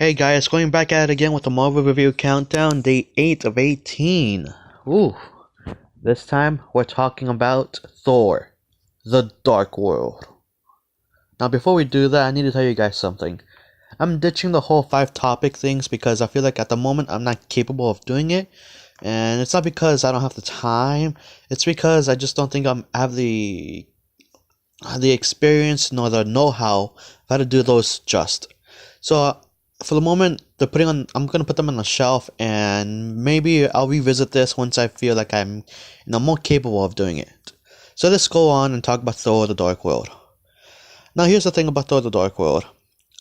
Hey guys, going back at it again with the Marvel Review Countdown, day 8 of 18. Ooh, this time we're talking about Thor, The Dark World. Now before we do that, I need to tell you guys something. I'm ditching the whole 5 topic things because I feel like at the moment I'm not capable of doing it. And it's not because I don't have the time, it's because I just don't think I have the experience nor the know-how of how to do those just. So for the moment, I'm gonna put them on the shelf, and maybe I'll revisit this once I feel like I'm, more capable of doing it. So let's go on and talk about Thor: The Dark World. Now, here's the thing about Thor: The Dark World.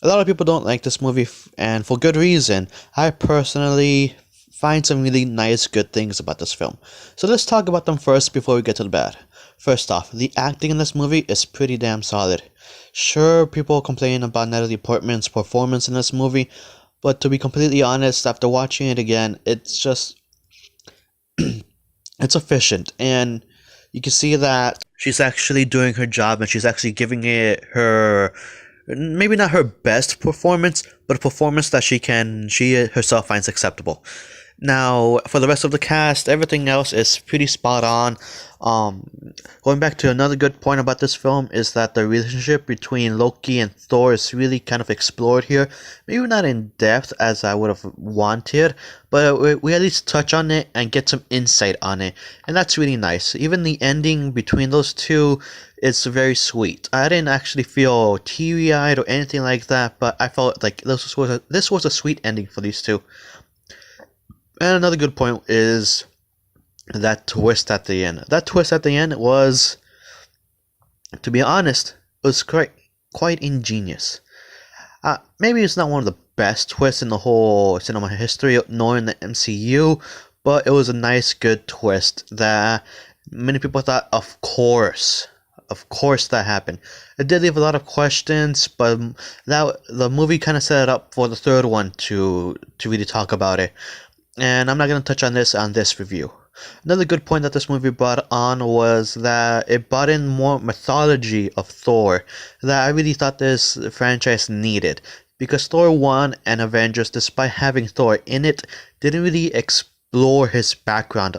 A lot of people don't like this movie, and for good reason. I personally find some really nice, good things about this film. So let's talk about them first before we get to the bad. First off, the acting in this movie is pretty damn solid. Sure, people complain about Natalie Portman's performance in this movie, but to be completely honest, after watching it again, it's just it's efficient, and you can see that she's actually doing her job, and she's actually giving it her, maybe not her best performance, but a performance that she herself finds acceptable. Now, for the rest of the cast, everything else is pretty spot on. Going back to another good point about this film is that the relationship between Loki and Thor is really kind of explored here. Maybe not in depth as I would have wanted, but we at least touch on it and get some insight on it, and that's really nice. Even the ending between those two is very sweet. I didn't actually feel teary-eyed or anything like that, but I felt like this was a sweet ending for these two. And another good point is that twist at the end. That twist at the end was, to be honest, was quite ingenious. Maybe it's not one of the best twists in the whole cinema history, nor in the MCU, but it was a nice, good twist that many people thought, of course that happened. It did leave a lot of questions, but the movie kind of set it up for the third one to really talk about it. And I'm not going to touch on this review. Another good point that this movie brought on was that it brought in more mythology of Thor that I really thought this franchise needed. Because Thor 1 and Avengers, despite having Thor in it, didn't really explore his background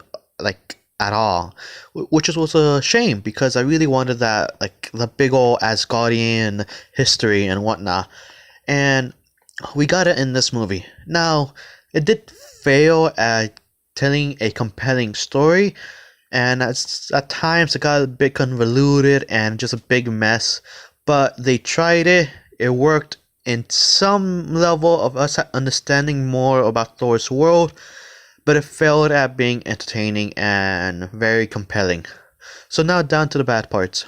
at all. Which was a shame, because I really wanted that, the big old Asgardian history and whatnot. And we got it in this movie. Now, it did fail at telling a compelling story, and at times it got a bit convoluted and just a big mess, but they tried it. It worked in some level of us understanding more about Thor's world, but it failed at being entertaining and very compelling. So now down to the bad parts.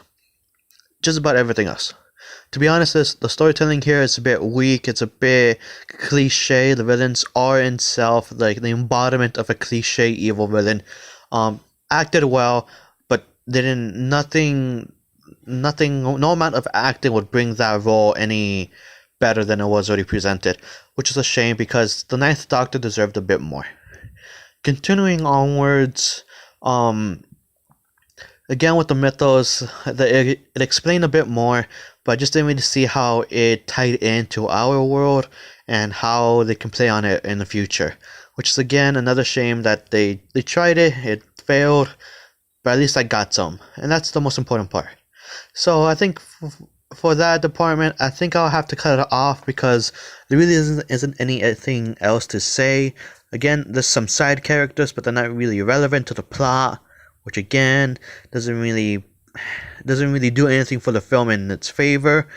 Just about everything else. To be honest, the storytelling here is a bit weak. It's a bit cliche. The villains are in self like the embodiment of a cliche evil villain. Acted well, but nothing. No amount of acting would bring that role any better than it was already presented, which is a shame because the Ninth Doctor deserved a bit more. Continuing onwards, again with the mythos, it explained a bit more, but I just didn't really see how it tied into our world and how they can play on it in the future. Which is again another shame that they tried it failed, but at least I got some. And that's the most important part. So I think for that department, I think I'll have to cut it off because there really isn't anything else to say. Again, there's some side characters, but they're not really relevant to the plot, which again doesn't really do anything for the film in its favor.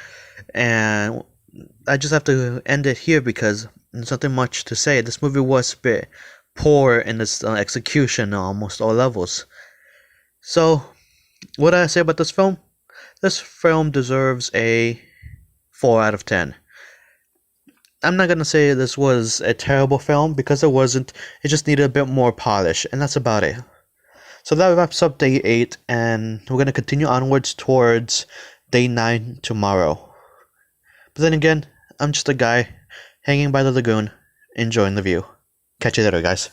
And I just have to end it here because there's nothing much to say. This movie was a bit poor in its execution on almost all levels. So, what do I say about this film? This film deserves a 4 out of 10. I'm not going to say this was a terrible film because it wasn't. It just needed a bit more polish, and that's about it. So that wraps up day 8, and we're going to continue onwards towards day 9 tomorrow. But then again, I'm just a guy hanging by the lagoon, enjoying the view. Catch you later, guys.